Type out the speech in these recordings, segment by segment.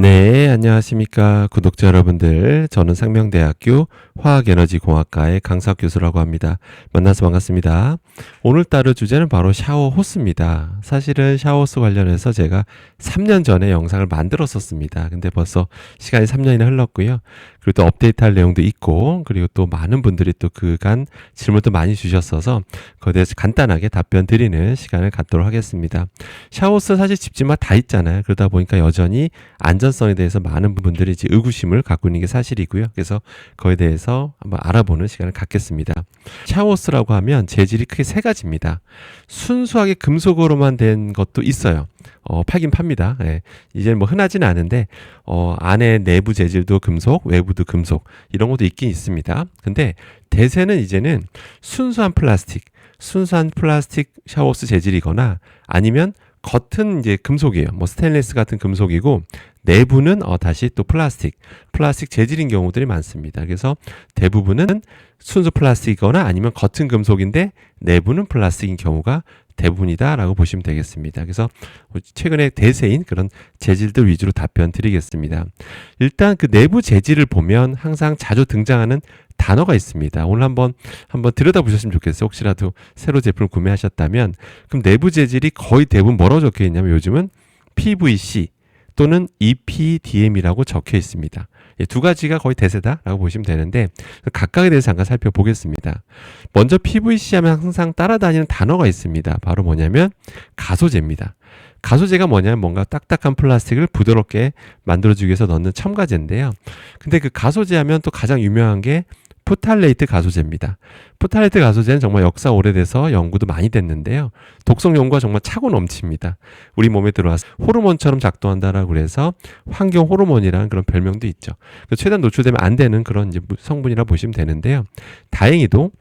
네, 안녕하십니까. 구독자 여러분들. 저는 상명대학교 화학에너지공학과의 강사 교수라고 합니다. 만나서 반갑습니다. 오늘따라 주제는 바로 샤워 호스입니다. 사실은 샤워 호스 관련해서 제가 3년 전에 영상을 만들었었습니다. 근데 벌써 시간이 3년이나 흘렀고요. 그리고 또 업데이트할 내용도 있고, 그리고 또 많은 분들이 또 그간 질문도 많이 주셨어서 그거에 대해서 간단하게 답변 드리는 시간을 갖도록 하겠습니다. 샤워 호스 사실 집집마다 다 있잖아요. 그러다 보니까 여전히 안전성에 대해서 많은 분들이 이제 의구심을 갖고 있는 게 사실이고요. 그래서 그거에 대해서 한번 알아보는 시간을 갖겠습니다. 샤워호스라고 하면 재질이 크게 세 가지입니다. 순수하게 금속으로만 된 것도 있어요. 팔긴 팝니다. 예. 이제는 뭐 흔하지는 않은데 안에 내부 재질도 금속, 외부도 금속 이런 것도 있긴 있습니다. 근데 대세는 이제는 순수한 플라스틱 샤워호스 재질이거나 아니면 겉은 이제 금속이에요. 뭐 스테인리스 같은 금속이고 내부는 다시 또 플라스틱 재질인 경우들이 많습니다. 그래서 대부분은 순수 플라스틱이거나 아니면 겉은 금속인데 내부는 플라스틱인 경우가 대부분이다라고 보시면 되겠습니다. 그래서 최근에 대세인 그런 재질들 위주로 답변 드리겠습니다. 일단 그 내부 재질을 보면 항상 자주 등장하는 단어가 있습니다. 오늘 한번 들여다보셨으면 좋겠어요. 혹시라도 새로 제품을 구매하셨다면 그럼 내부 재질이 거의 대부분 뭐라고 적혀 있냐면 요즘은 PVC 또는 EPDM이라고 적혀 있습니다. 두 가지가 거의 대세다라고 보시면 되는데 각각에 대해서 잠깐 살펴보겠습니다. 먼저 PVC 하면 항상 따라다니는 단어가 있습니다. 바로 뭐냐면 가소제입니다. 가소제가 뭐냐면 뭔가 딱딱한 플라스틱을 부드럽게 만들어주기 위해서 넣는 첨가제인데요. 근데 그 가소제 하면 또 가장 유명한 게 프탈레이트 가소제입니다. 프탈레이트 가소제는 정말 역사 오래돼서 연구도 많이 됐는데요. 독성 연구가 정말 차고 넘칩니다. 우리 몸에 들어와서 호르몬처럼 작동한다라고 그래서 환경 호르몬이라는 그런 별명도 있죠. 최대한 노출되면 안 되는 그런 이제 성분이라 보시면 되는데요. 다행히도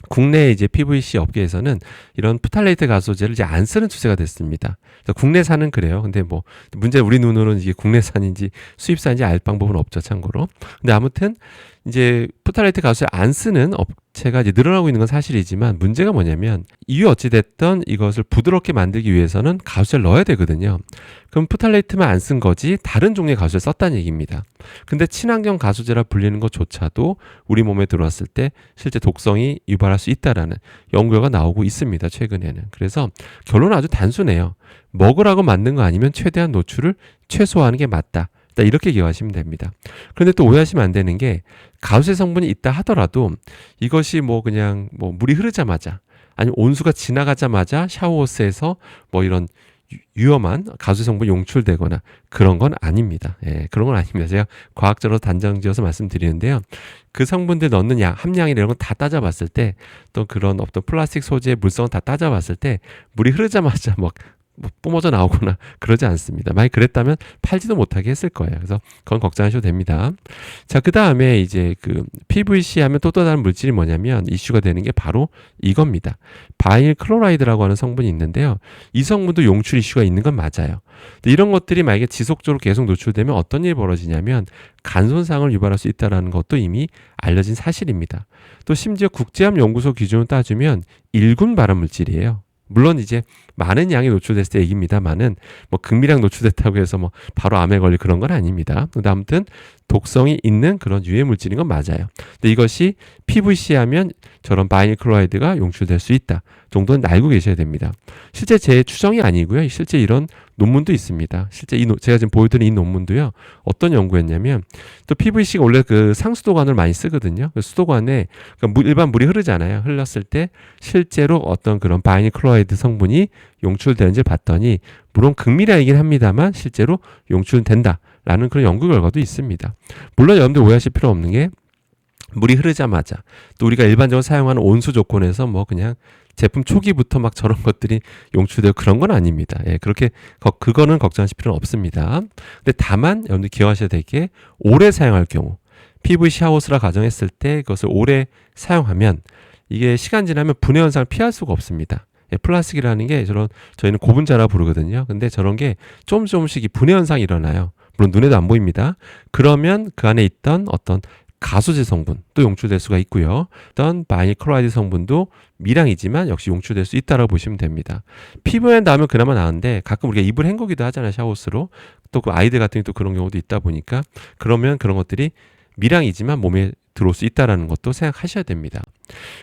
국내 이제 PVC 업계에서는 이런 프탈레이트 가소제를 이제 안 쓰는 추세가 됐습니다. 국내산은 그래요. 근데 뭐 문제 우리 눈으로는 이게 국내산인지 수입산인지 알 방법은 없죠, 참고로. 근데 아무튼 이제 프탈레이트 가소제 안 쓰는 업체가 이제 늘어나고 있는 건 사실이지만 문제가 뭐냐면 이유 어찌 됐던 이것을 부드럽게 만들기 위해서는 가소제를 넣어야 되거든요. 그럼 프탈레이트만 안 쓴 거지 다른 종류의 가소제를 썼다는 얘기입니다. 근데 친환경 가소제라 불리는 것조차도 우리 몸에 들어왔을 때 실제 독성이 유발할 수 있다라는 연구가 나오고 있습니다. 최근에는. 그래서 결론은 아주 단순해요. 먹으라고 만든 거 아니면 최대한 노출을 최소화하는 게 맞다. 이렇게 기억하시면 됩니다. 그런데 또 오해하시면 안 되는 게 가소제 성분이 있다 하더라도 이것이 뭐 그냥 뭐 물이 흐르자마자 아니면 온수가 지나가자마자 샤워호스에서 뭐 이런 위험한 가소제 성분이 용출되거나 그런 건 아닙니다. 예, 그런 건 아닙니다. 제가 과학적으로 단정지어서 말씀드리는데요. 그 성분들 넣는 함량이나 이런 건 다 따져봤을 때 또 그런 어떤 플라스틱 소재의 물성을 다 따져봤을 때 물이 흐르자마자 뭐 뿜어져 나오거나 그러지 않습니다. 만약 그랬다면 팔지도 못하게 했을 거예요. 그래서 그건 걱정하셔도 됩니다. 자, 그 다음에 이제 그 PVC 하면 또 다른 물질이 뭐냐면 이슈가 되는 게 바로 이겁니다. 바이닐 클로라이드라고 하는 성분이 있는데요. 이 성분도 용출 이슈가 있는 건 맞아요. 근데 이런 것들이 만약에 지속적으로 계속 노출되면 어떤 일이 벌어지냐면 간 손상을 유발할 수 있다는 것도 이미 알려진 사실입니다. 또 심지어 국제암연구소 기준으로 따지면 1군 발암 물질이에요. 물론 이제 많은 양이 노출됐을 때 얘기입니다만은 뭐 극미량 노출됐다고 해서 뭐 바로 암에 걸릴 그런 건 아닙니다. 근데 아무튼 독성이 있는 그런 유해 물질인 건 맞아요. 근데 이것이 PVC 하면 저런 바이닐 클로라이드가 용출될 수 있다 정도는 알고 계셔야 됩니다. 실제 제 추정이 아니고요. 실제 이런 논문도 있습니다. 실제 제가 지금 보여드린 이 논문도요. 어떤 연구였냐면 또 PVC가 원래 그 상수도관을 많이 쓰거든요. 그 수도관에 일반 물이 흐르잖아요. 흘렀을 때 실제로 어떤 그런 바이닐 클로라이드 성분이 용출되는지를 봤더니 물론 극미량이긴 합니다만 실제로 용출된다라는 그런 연구 결과도 있습니다. 물론 여러분들 오해하실 필요 없는 게 물이 흐르자마자 또 우리가 일반적으로 사용하는 온수 조건에서 뭐 그냥 제품 초기부터 막 저런 것들이 용출되고 그런 건 아닙니다. 예, 그렇게 그거는 걱정하실 필요는 없습니다. 근데 다만 여러분들 기억하셔야 될 게 오래 사용할 경우 PVC 샤워호스라 가정했을 때 그것을 오래 사용하면 이게 시간 지나면 분해 현상을 피할 수가 없습니다. 예, 플라스틱이라는 게 저희는 고분자라 부르거든요. 근데 저런 게 조금씩 이 분해 현상이 일어나요. 물론 눈에도 안 보입니다. 그러면 그 안에 있던 어떤 가소제 성분도 용출될 수가 있고요. 어떤 바이닐클로라이드 성분도 미량이지만 역시 용출될 수 있다고 보시면 됩니다. 피부에 닿으면 그나마 나은데 가끔 우리가 입을 헹구기도 하잖아요. 샤워호스로. 또 그 아이들 같은 경우 또 그런 경우도 있다 보니까 그러면 그런 것들이 미량이지만 몸에 들어올 수 있다는 것도 생각하셔야 됩니다.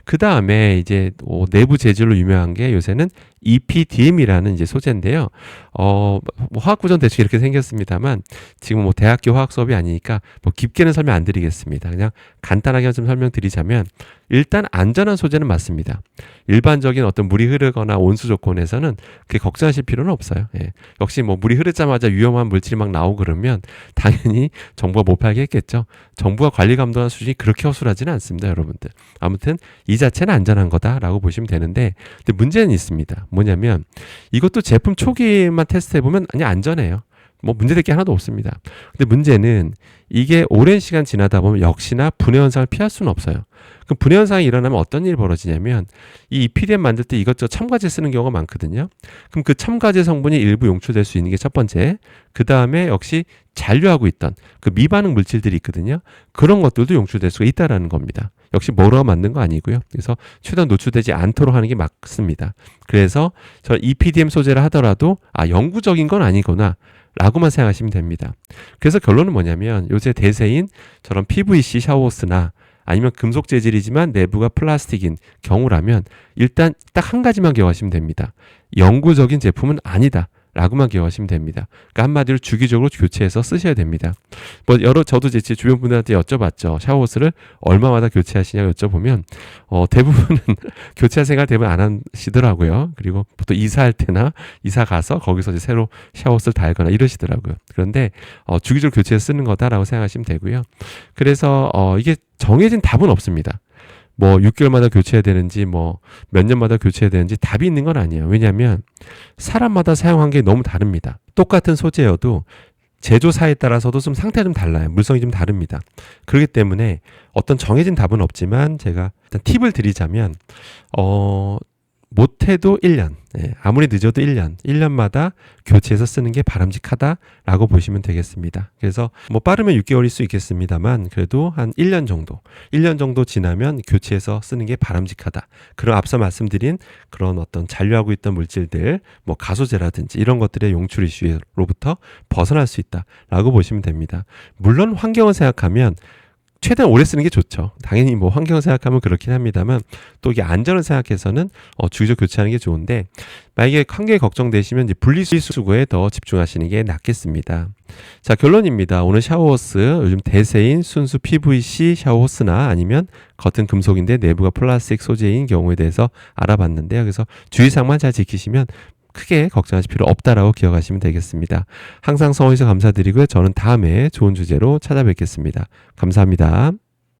그 다음에 이제 내부 재질로 유명한 게 요새는 EPDM이라는 이제 소재인데요. 뭐 화학 구조는 대충 이렇게 생겼습니다만 지금 뭐 대학교 화학 수업이 아니니까 뭐 깊게는 설명 안 드리겠습니다. 그냥 간단하게 좀 설명드리자면 일단 안전한 소재는 맞습니다. 일반적인 어떤 물이 흐르거나 온수 조건에서는 그렇게 걱정하실 필요는 없어요. 예. 역시 뭐 물이 흐르자마자 위험한 물질이 막 나오고 그러면 당연히 정부가 못 팔게 했겠죠. 정부가 관리 감독하는 수준이 그렇게 허술하지는 않습니다, 여러분들. 아무튼 이 자체는 안전한 거다라고 보시면 되는데, 근데 문제는 있습니다. 뭐냐면 이것도 제품 초기만 테스트해 보면 아니 안전해요. 뭐 문제될 게 하나도 없습니다. 근데 문제는 이게 오랜 시간 지나다 보면 역시나 분해 현상을 피할 수는 없어요. 그럼 분해 현상이 일어나면 어떤 일이 벌어지냐면 이 EPDM 만들 때 이것저것 첨가제 쓰는 경우가 많거든요. 그럼 그 첨가제 성분이 일부 용출될 수 있는 게 첫 번째. 그 다음에 역시 잔류하고 있던 그 미반응 물질들이 있거든요. 그런 것들도 용출될 수가 있다라는 겁니다. 역시 뭐로 만든 거 아니고요. 그래서 최대한 노출되지 않도록 하는 게 맞습니다. 그래서 저 EPDM 소재를 하더라도 영구적인 건 아니구나 라고만 생각하시면 됩니다. 그래서 결론은 뭐냐면 요새 대세인 저런 PVC 샤워호스나 아니면 금속 재질이지만 내부가 플라스틱인 경우라면 일단 딱 한 가지만 기억하시면 됩니다. 영구적인 제품은 아니다. 라고만 기억하시면 됩니다. 그러니까 한마디로 주기적으로 교체해서 쓰셔야 됩니다. 저도 제 주변 분들한테 여쭤봤죠. 샤워호스를 얼마마다 교체하시냐고 여쭤보면 대부분은 교체할 생각 대부분 안 하시더라고요. 그리고 보통 이사할 때나 이사 가서 거기서 이제 새로 샤워호스를 달거나 이러시더라고요. 그런데 주기적으로 교체해서 쓰는 거다라고 생각하시면 되고요. 그래서 이게 정해진 답은 없습니다. 뭐 6개월마다 교체해야 되는지 뭐 몇 년마다 교체해야 되는지 답이 있는 건 아니에요. 왜냐하면 사람마다 사용 환경이 너무 다릅니다. 똑같은 소재여도 제조사에 따라서도 좀 상태가 좀 달라요. 물성이 좀 다릅니다. 그렇기 때문에 어떤 정해진 답은 없지만 제가 일단 팁을 드리자면 못해도 1년, 아무리 늦어도 1년마다 교체해서 쓰는 게 바람직하다라고 보시면 되겠습니다. 그래서 뭐 빠르면 6개월일 수 있겠습니다만 그래도 한 1년 정도 지나면 교체해서 쓰는 게 바람직하다. 그런 앞서 말씀드린 그런 어떤 잔류하고 있던 물질들, 뭐 가소제라든지 이런 것들의 용출 이슈로부터 벗어날 수 있다라고 보시면 됩니다. 물론 환경을 생각하면 최대한 오래 쓰는 게 좋죠. 당연히 뭐 환경을 생각하면 그렇긴 합니다만 또 이게 안전을 생각해서는 주기적 교체하는 게 좋은데 만약에 환경이 걱정되시면 이제 분리수거에 더 집중하시는 게 낫겠습니다. 자, 결론입니다. 오늘 샤워호스 요즘 대세인 순수 PVC 샤워호스나 아니면 겉은 금속인데 내부가 플라스틱 소재인 경우에 대해서 알아봤는데요. 그래서 주의사항만 잘 지키시면 크게 걱정하실 필요 없다라고 기억하시면 되겠습니다. 항상 성원해주셔서 감사드리고요. 저는 다음에 좋은 주제로 찾아뵙겠습니다. 감사합니다.